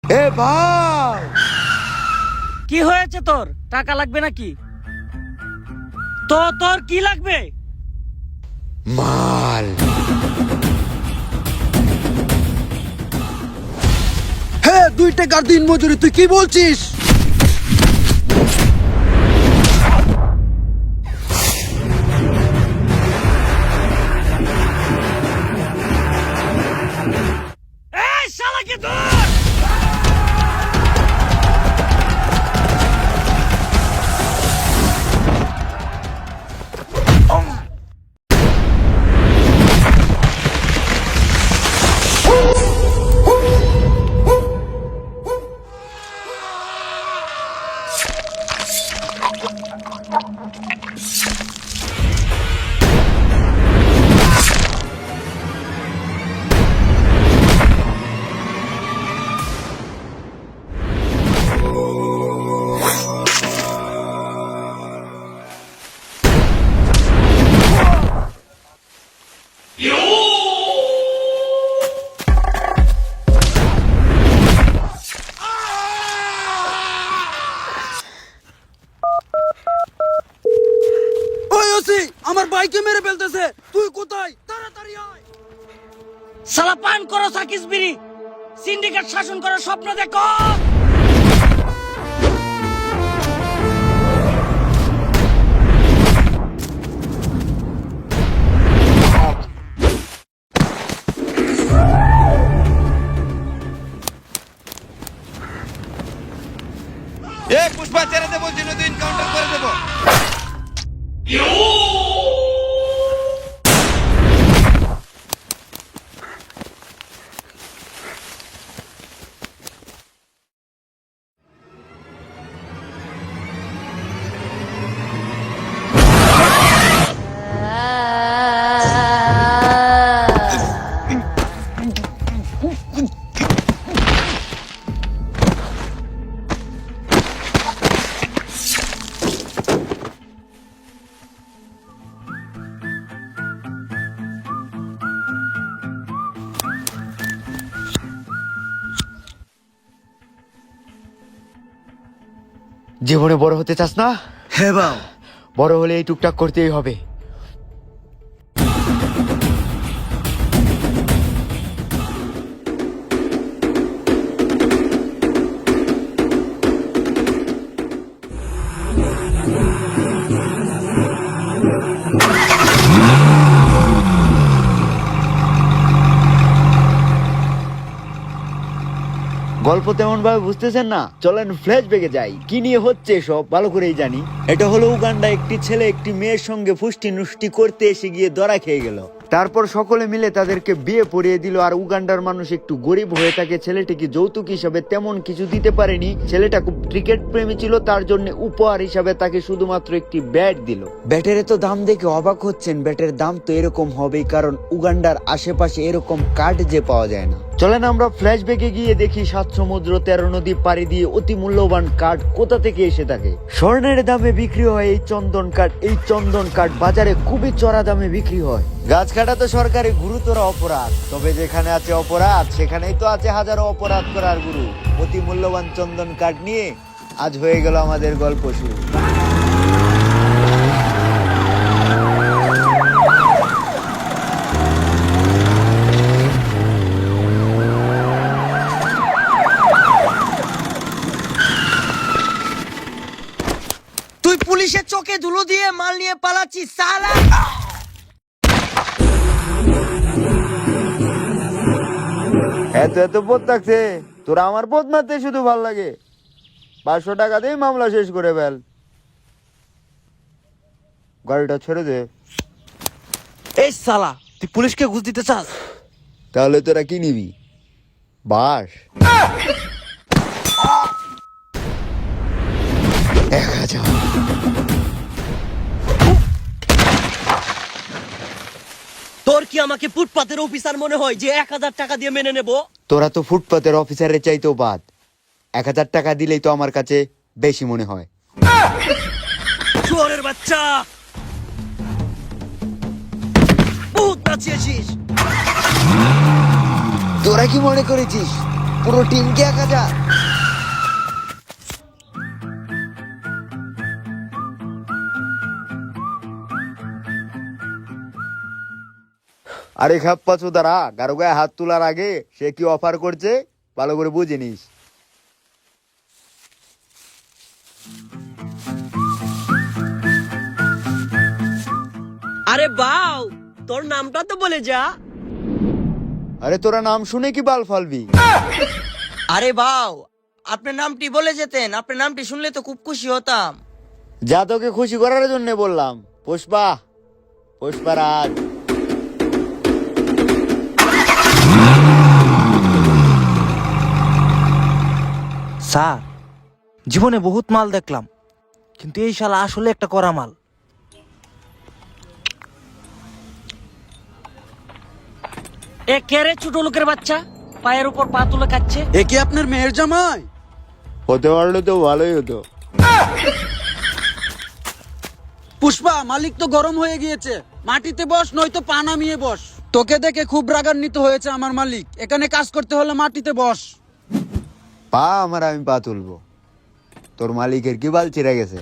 এ ভাই, কি হয়েছে তোর? টাকা লাগবে নাকি? তোর কি লাগবে? মাল। হ্যাঁ, 2 টাকার দিন মজুরি। তুই কি বলছিস? এই শালাকে ধর! ওই ওসি, আমার ভাইকে মেরে ফেলতেছে। তুই কোথায়? তাড়াতাড়ি আয়। শালা পান করো সাকিস বিড়ি, সিন্ডিকেট শাসন করার স্বপ্ন দেখো। এ পুষ্পা, ছেড়ে দে বলছি, নয়তো এনকাউন্টার করে দেবো। জীবনে বড় হতে চাস না? হ্যাঁ বাউ। বড় হলে এই টুকটাক করতেই হবে। গল্প তেমন ভাবে বুঝতেছেন না? চলেন ফ্ল্যাশব্যাকে যাই। কি নিয়ে হচ্ছে সব ভালো করেই জানি। এটা হলো উগান্ডা। একটি ছেলে একটি মেয়ের সঙ্গে ফুষ্টি নুষ্টি করতে এসে গিয়ে ধরা খেয়ে গেল। তারপর সকলে মিলে তাদেরকে বিয়ে পড়িয়ে দিল। আর উগান্ডার মানুষ একটু গরিব হয়ে থাকে। ছেলেটিকে যৌতুক হিসাবে তেমন কিছু দিতে পারেনি। ছেলেটা খুব ক্রিকেট প্রেমী ছিল, তার জন্য উপহার হিসাবে তাকে শুধুমাত্র একটি ব্যাট দিল। ব্যাটের তো দাম দেখে অবাক হচ্ছেন। ব্যাটের দাম তো এরকম হবেই, কারণ উগান্ডার আশেপাশে এরকম কার্ড যে পাওয়া যায় না। চলেন আমরা ফ্ল্যাশব্যাকে গিয়ে দেখি 7 সমুদ্র 13 নদী পাড়ি দিয়ে অতি মূল্যবান কাঠ কোথা থেকে এসে থাকে। স্বর্ণের দামে বিক্রি হয় এই চন্দন কাঠ। এই চন্দন কাঠ বাজারে খুবই চড়া দামে বিক্রি হয়। গাছ কাটা তো সরকারি গুরুতর অপরাধ, তবে যেখানে আছে অপরাধ সেখানেই তো আছে হাজারো অপরাধ করার গুরু। অতি মূল্যবান চন্দন কাঠ নিয়ে আজ হয়ে গেল আমাদের গল্প শুরু। তুই পুলিশের চোখে ধুলো দিয়ে মাল নিয়ে পালাচ্ছিস শালা। এত এত বোধ থাকছে তোরা? আমার বোধ মারতে শুধু ভাল লাগে। 500 টাকা দিয়ে মামলা শেষ করে ফেল। গাড়িটা ছেড়ে দে। এই শালা, তুই পুলিশকে ঘুষ দিতে চাস? তাহলে তোরা কি নিবি? বাস? 1000। তোর কি আমাকে ফুটপাতের অফিসার মনে হয় যে 1000 টাকা দিয়ে মেনে নেব? তোরা তো ফুটপাতের অফিসারের চাইতেও বাদ। 1000 টাকা দিলেই তো আমার কাছে বেশি মনে হয়। শুয়োরের বাচ্চা, বহুত নাচিয়েছিস। তোরা কি মনে করেছিস পুরো টিমকে 1000। আরে খাপ্পা চোদারা, কারো গায়ে হাত তোলার আগে সে কি অফার করছে ভালো করে বুঝে নিস। আরে বাউ, তোর নামটা তো বলে যা। আরে তোরা নাম শুনে কি বাল ফালবি? আরে বাউ, আপনার নামটি বলে যেতেন, আপনার নামটি শুনলে তো খুব খুশি হতাম। যা তোকে খুশি করার জন্য বললাম। পুষ্পা, পুষ্পারাজ। স্যার, জীবনে বহুত মাল দেখলাম, কিন্তু এই শালা আসলে একটা কড়া মাল। এ কে রে ছোট লোকের বাচ্চা, পায়ের উপর পা তুলে খাচ্ছে? এ কি আপনার মেয়ের জামাই? হতে পারলে তো ভালোই হতো। পুষ্পা, মালিক তো গরম হয়ে গিয়েছে, মাটিতে বস নয়তো পা নামিয়ে বস। তোকে দেখে খুব রাগান্বিত হয়েছে আমার মালিক, এখানে কাজ করতে হলে মাটিতে বস। পা আমার, আমি পা তুলবো? তোর মালিকের কি বাল চিরা গেছে?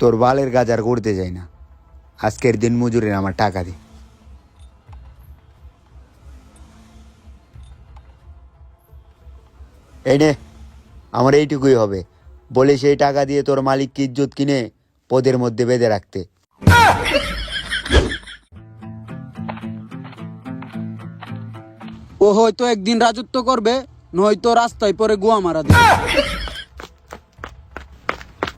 তোর বালের কাজ আর করতে যাই না। আজকের দিন মজুরির আমার টাকা দি। এই নে, আমার এইটুকুই হবে। বলে সেই টাকা দিয়ে তোর মালিককে ইজ্জত কিনে পদের মধ্যে বেঁধে রাখতে। ও হয়তো একদিন রাজত্ব করবে, নয়তো রাস্তায় পরে গুয়া মারা দিবে।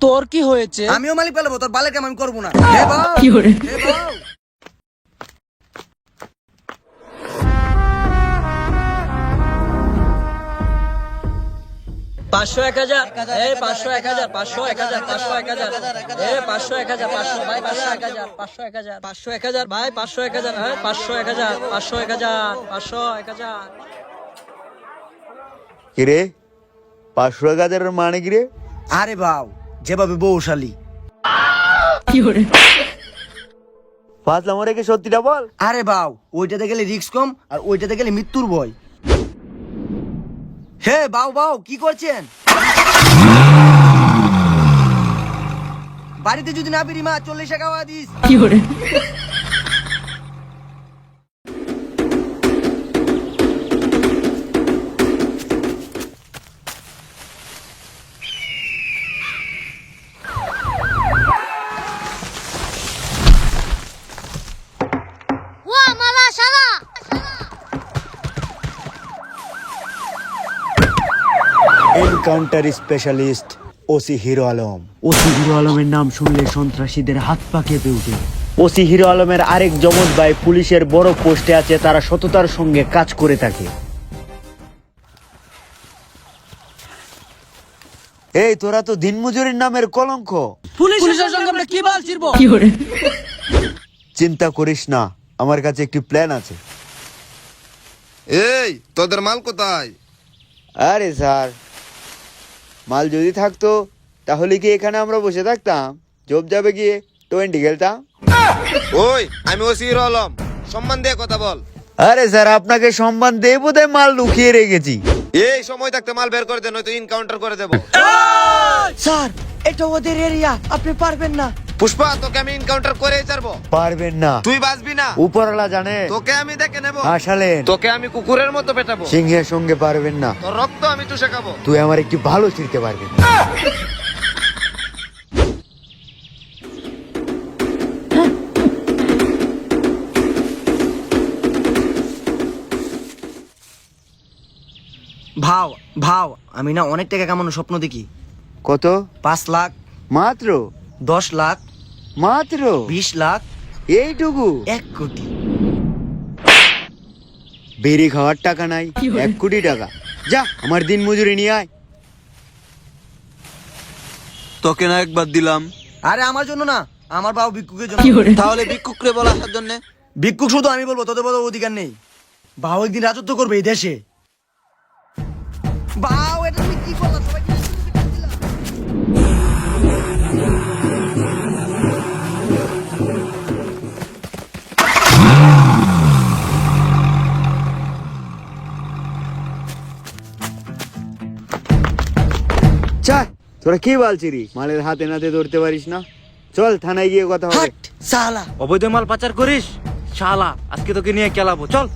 তোর কি হয়েছে? আমিও মালিক পেলাবো, তোর বালের কাম আমি করবো না। এ বাউ! 500 1000, এই 500 1000, 500 1000, 500 1000, এই 500 1000, 500 ভাই, 500 1000, 500 1000, 500 1000 ভাই, 500 1000, হ্যাঁ 500 1000, 500 1000, 500 1000। কিরে, 500,000 মানে কিরে? আরে বাউ, যেভাবে বউশালী। ফাজলাম রেখে সত্যিটা বল। আরে বাউ, ওইটাতে গেলে রিস্ক কম আর ওইটাতে গেলে মৃত্যুর ভয়। হে বাউ বাউ, কি করছেন? বাড়িতে যদি না বেরি মা 40 টাকা দিস। মালা শালা encounter specialist OC hero Alam. OC hero আলমের নাম শুনলে সন্ত্রাসীদের হাত পা কেঁপে ওঠে। ওসি হিরো আলমের আরেক জমজ ভাই পুলিশের বড় পোস্টে আছে, তারা সততার সঙ্গে কাজ করে থাকে। এই তোরা তো দিনমজুরির নামের কলঙ্ক। পুলিশের সঙ্গে আমরা কি বাল ছিড়বো? চিন্তা করিস না, আমার কাছে একটি প্ল্যান আছে। এই তোদের মাল কোথায়? আরে স্যার, মাল যদি থাকতো তাহলে কি এখানে আমরা বসে থাকতাম? জব যাবে গিয়ে 20 খেলতাম। ওই আমি ওসি হিরো আলম, সম্মান দিয়ে কথা বল। আরে স্যার, আপনাকে সম্মান দিয়ে বোধহয় মাল লুকিয়ে রেখেছি। এই সময় থাকতে মাল বের করে দে, নয়তো এনকাউন্টার করে দেবো। স্যার, এটা ওদের এরিয়া, আপনি পারবেন না। পুষ্পা, তোকে আমি এনকাউন্টার করেই ছাড়বো। পারবেন না, তুই বাঁচবি না। উপরওয়ালা জানে। তোকে আমি দেখে নেবো। আসালেন, তোকে আমি কুকুরের মতো পেটাবো। সিংহের সঙ্গে পারবেন না। তোর রক্ত আমি চুষে খাবো। তুই আমার একটি ভালো ছিড়তে পারবেন। ভাও ভাও, আমি না অনেক টাকা কামানোর স্বপ্ন দেখি। কত? 5 লাখ, মাত্র? 10 লাখ, মাত্র 20 লাখ, এইটুকু? 1 কোটি। বেরি খাওয়ার টাকা নাই, 1 কোটি টাকা? যা, আমার দিন মজুরি নিয়ে আয়। তোকে না একবার দিলাম। আরে আমার জন্য না, আমার বাবু ভিক্ষুকের জন্য। তাহলে ভিক্ষুকরে বল আসার জন্য। ভিক্ষুক শুধু আমি বলবো, তোদের বলার অধিকার নেই। বাবু একদিন রাজত্ব করবে এই দেশে। বাউ, এটা তুমি কি করলা? সবাইকে দিলা। চা, তোরা কি বলছিস? মালের হাতে নাতে ধরতে পারিস না? চল থানায় গিয়ে কথা হবে। হাট সালা। অবৈধ মাল পাচার করিস শালা, আজকে তোকে নিয়ে খেলাবো, চল।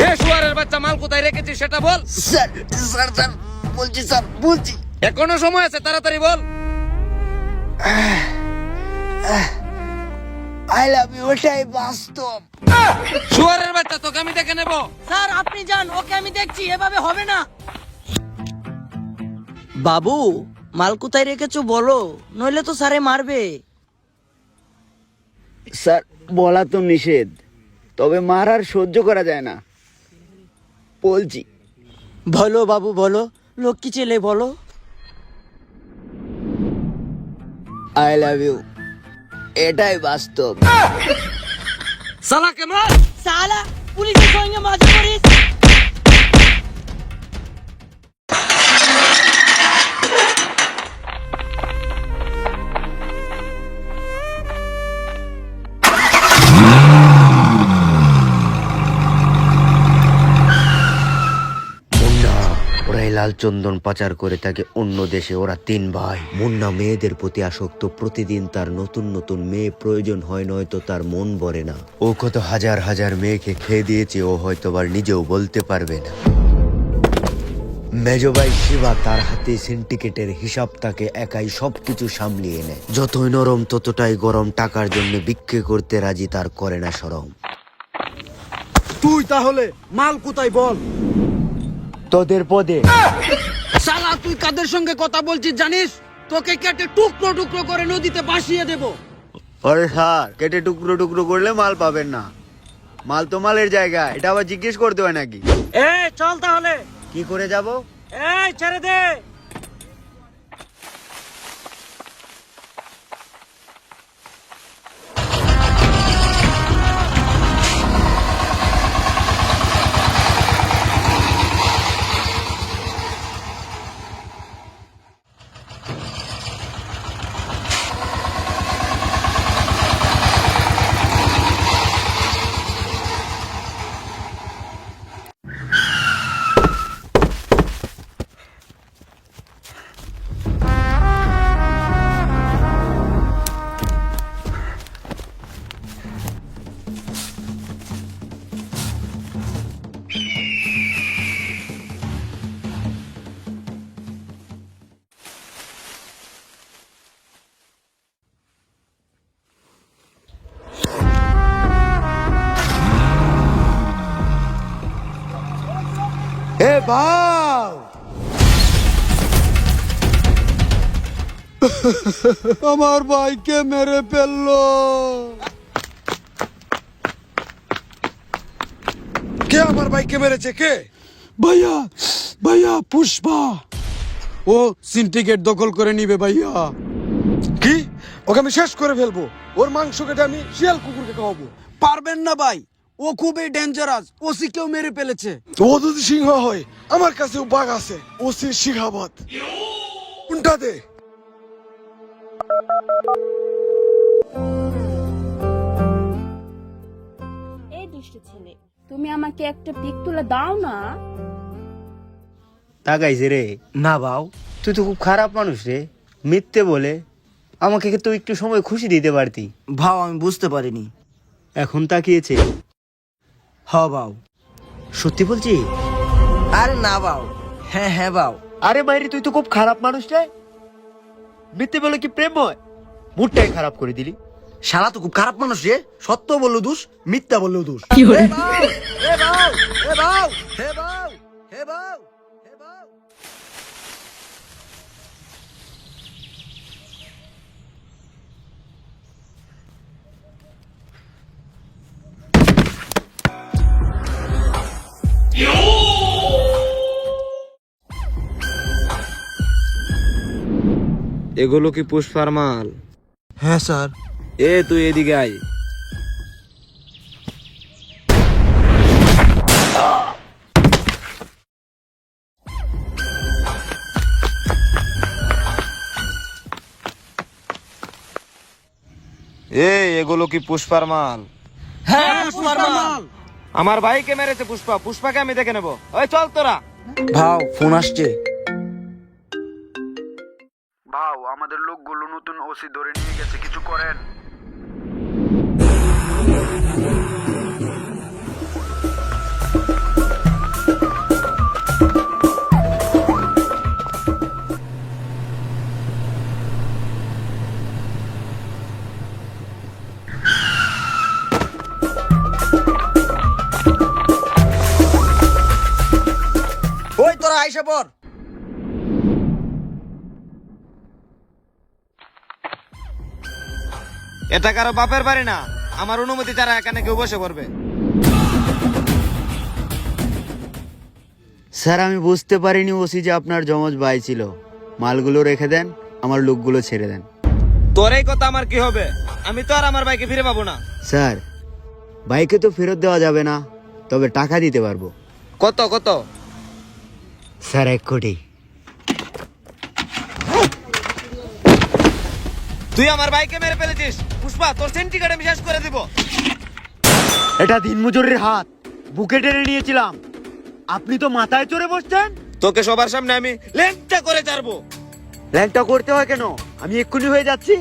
এ শুয়ারের বাচ্চা, মাল কোথায় রেখেছিস সেটা বল। স্যার স্যার স্যার বলছি স্যার, বলছি। এখনো সময় আছে, তাড়াতাড়ি বল। আই লাভ ইউ, ওটাই বাস্তব। শুয়ারের বাচ্চা, তোকে আমি দেখে নেব। স্যার আপনি যান, ওকে আমি দেখছি, এভাবে হবে না। বাবু মাল কোথায় রেখেছো বলো, নইলে তো স্যারে মারবে। স্যার বলা তো নিষেধ, তবে মার আর সহ্য করা যায় না, বলছি। বলো বাবু বলো, লক্ষ্মী ছেলে বলো। আই লাভ ইউ, এটাই বাস্তব। সালাকে মার। সালা পুলিশের সঙ্গে মজা করিস। মুন্না, ওরাই লাল চন্দন পাচার করে থাকে অন্য দেশে। ওরা 3 ভাই। মুন্না মেয়েদের প্রতি আসক্ত, প্রতিদিন তার নতুন নতুন মেয়ে প্রয়োজন হয়, নয়তো তার মন ভরে না। ও কত হাজার হাজার মেয়েকে খেয়ে দিয়েছে, ও হয়তো আবার নিজেও বলতে পারবে না। মেজো ভাই শিবা, তার হাতে সিন্ডিকেটের হিসাব, তাকে একাই সবকিছু সামলিয়ে নেয়। যতই নরম ততটাই গরম, টাকার জন্য বিক্রি করতে রাজি, তার করে না শরম। তুই তাহলে মাল কোথায় বল? তোদের পদে। শালা তুই কাদের সঙ্গে কথা বলছিস জানিস? তোকে কেটে টুকরো টুকরো করে নদীতে ভাসিয়ে দেব। আরে স্যার, কেটে টুকরো টুকরো করলে মাল পাবেন না। মাল তো মালের জায়গা, এটা আবার জিজ্ঞেস করতে হয় নাকি? এ চল তাহলে। কি করে যাব? এই ছেড়ে দে। এ ভাই, আমার ভাইকে মেরে ফেললো। কে আমার ভাইকে মেরেছে? কে? ভাইয়া ভাইয়া পুষ্পা, ও সিন্ডিকেট দখল করে নিবে ভাইয়া। কি? ওকে আমি শেষ করে ফেলবো। ওর মাংস কেটে আমি শিয়াল কুকুরকে খাওয়াবো। পারবেন না ভাই, ও খুবই ডেঞ্জারাস, ওসি কেউ মেরে ফেলেছে। ও যদি সিংহ হয়, আমার কাছেও বাঘ আছে। ওসির শিখাবাদ কোনটা দে? এই দুষ্ট ছেলে, তুমি আমাকে একটা পিক তুলে দাও না। তাকাইছে রে? না বাউ, তুই তো খুব খারাপ মানুষ রে, মিথ্যে বলে। আমাকে তো একটু সময় খুশি দিতে পারতি। ভাও আমি বুঝতে পারিনি। এখন তাকিয়েছে। হ বাউ। সত্যি বলছি? আরে না বাউ। হ্যাঁ হ্যাঁ বাউ। আরে বাইরে, তুই তো খুব খারাপ মানুষ রে। মিথ্যে বলে কি প্রেম হয়? মুডটাই খারাপ করে দিলি। শালা তো খুব খারাপ মানুষ রে, সত্য বললো দোষ, মিথ্যা বললেও দোষ। এগুলো কি পুষ্পার মাল? হ্যাঁ স্যার। এ তুই এদিকে আয়। এগুলো কি পুষ্পার মাল? হ্যাঁ পুষ্পার মাল। আমার ভাইকে মেরেছে পুষ্পা, পুষ্পাকে আমি দেখে নেবো। ওই চল তোরা। ভাও ফোন আসছে। ভাও আমাদের লোকগুলো নতুন ওসি ধরে নিয়ে গেছে, কিছু করেন। ওই তোরা আইসা পর। এটা কারো বাপের বাড়ি না, আমার অনুমতি ছাড়া এখানে কেউ বসে পড়বে। স্যার আমি বুঝতে পারিনি ওসি যে আপনার জমজ ভাই ছিল। মালগুলো রেখে দেন, আমার লোকগুলো ছেড়ে দেন। তোর এই কথা আমার কি হবে? আমি তো আর আমার ভাইকে ফিরে পাবো না। স্যার বাইকে তো ফেরত দেওয়া যাবে না, তবে টাকা দিতে পারবো। কত কত? স্যার 1 কোটি। তুই আমার ভাইকে মেরে ফেলেছিস পুষ্পা, তোর সেন্টিকেট আমি শেষ করে দিব। এটা দিনমজুরের হাত, বুকে টেনে নিয়েছিলাম, আপনি তো মাথায় চড়ে বসছেন। তোকে সবার সামনে আমি লেংটা করে ছাড়বো। ল্যাংটা করতে হয় কেন? আমি এক্ষুনি হয়ে যাচ্ছি।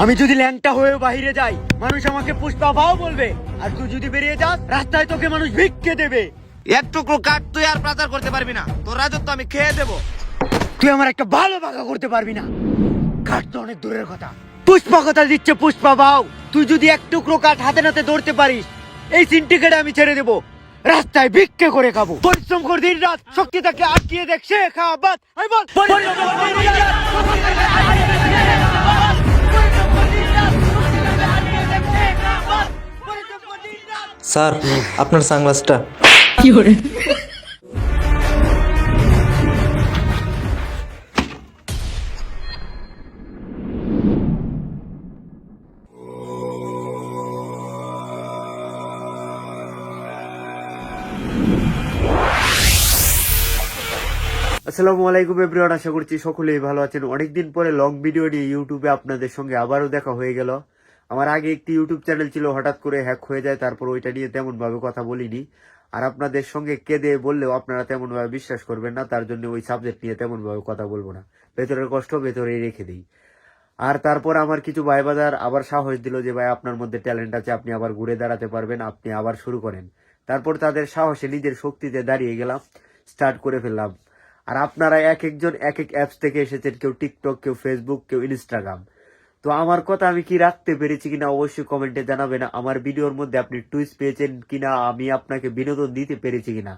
আমি যদি ল্যাংটা হয়ে বাইরে যাই, মানুষ আমাকে পুষ্পা ভাও বলবে, আর তুই যদি বেরিয়ে যাস রাস্তায় তোকে মানুষ ভিক্ষে দেবে। এক টুকরো কাঠ তুই আর প্রচার করতে পারবি না, তোর রাজত্ব আমি খেয়ে দেবো। তুই আমার একটা ভালো বাঁকা করতে পারবি না, কাঠ তো অনেক দূরের কথা। পুষ্পা কথা দিচ্ছে পুষ্পা ভাও, তুই যদি এক টুকরো কাঠ হাতে নাতে ধরতে পারিস, এই সিন্ডিকেটে আমি ছেড়ে দেবো, রাস্তায় ভিক্ষে করে খাবো। পরিশ্রম করে দিন রাত, শক্তি তাকে আটকিয়ে দেখ সে খাবাত। আমি বল পরিশ্রম করে দিন রাত, শক্তি তাকে আটকিয়ে দেখ সে খাবাত। পরিশ্রম করে দিন রাত, শক্তি তাকে আটকিয়ে দেখ সে খাবাত। পরিশ্রম করে দিন রাত। স্যার আপনার সানগ্লাসটা। আসসালামু আলাইকুম এভরিওয়ান, আশা করছি সকলেই ভালো আছেন। অনেকদিন পরে লং ভিডিও নিয়ে ইউটিউবে আপনাদের সঙ্গে আবারও দেখা হয়ে গেল। আমার আগে একটি ইউটিউব চ্যানেল ছিল, হঠাৎ করে হ্যাক হয়ে যায়, তারপর ওইটা নিয়ে তেমন ভাবে কথা বলিনি। আর আপনাদের সঙ্গে কেঁদে বললেও আপনারা তেমন ভাবে বিশ্বাস করবেন না, তার জন্য ওই সাবজেক্ট নিয়ে তেমন ভাবে কথা বলবো না। ভেতরের কষ্ট ভেতরেই রেখে দিই। আর তারপর আমার কিছু ভাই বাজার আবার সাহস দিল যে ভাই আপনার মধ্যে ট্যালেন্ট আছে, আপনি আবার ঘুরে দাঁড়াতে পারবেন, আপনি আবার শুরু করেন। তারপর তাদের সাহসে নিজের শক্তিতে দাঁড়িয়ে গেলাম, স্টার্ট করে ফেললাম। আর আপনারা এক একজন এক এক অ্যাপস থেকে এসেছেন, কেউ টিকটক, কেউ ফেসবুক, কেউ ইনস্টাগ্রাম। তো আমার কথা আমি কি রাখতে পেরেছি কিনা অবশ্যই কমেন্টে জানাবেন। আমার ভিডিওর মধ্যে আপনি টুইস্ট পেয়েছেন কিনা, আমি আপনাকে বিনোদন দিতে পেরেছি কিনা।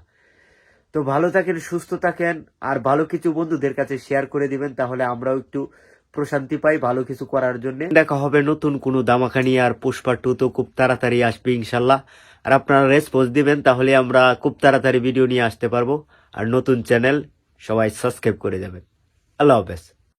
তো ভালো থাকেন, সুস্থ থাকেন, আর ভালো কিছু বন্ধুদের কাছে শেয়ার করে দিবেন, তাহলে আমরাও একটু প্রশান্তি পাই ভালো কিছু করার জন্য। দেখা হবে নতুন কোনো দামাখা নিয়ে, আর পুষ্পা 2 তো খুব তাড়াতাড়ি আসবে ইনশাল্লাহ। আর আপনারা রেসপন্স দিবেন, তাহলে আমরা খুব তাড়াতাড়ি ভিডিও নিয়ে আসতে পারবো। আর নতুন চ্যানেল সবাই সাবস্ক্রাইব করে যাবেন। আল্লাহ হাফেজ।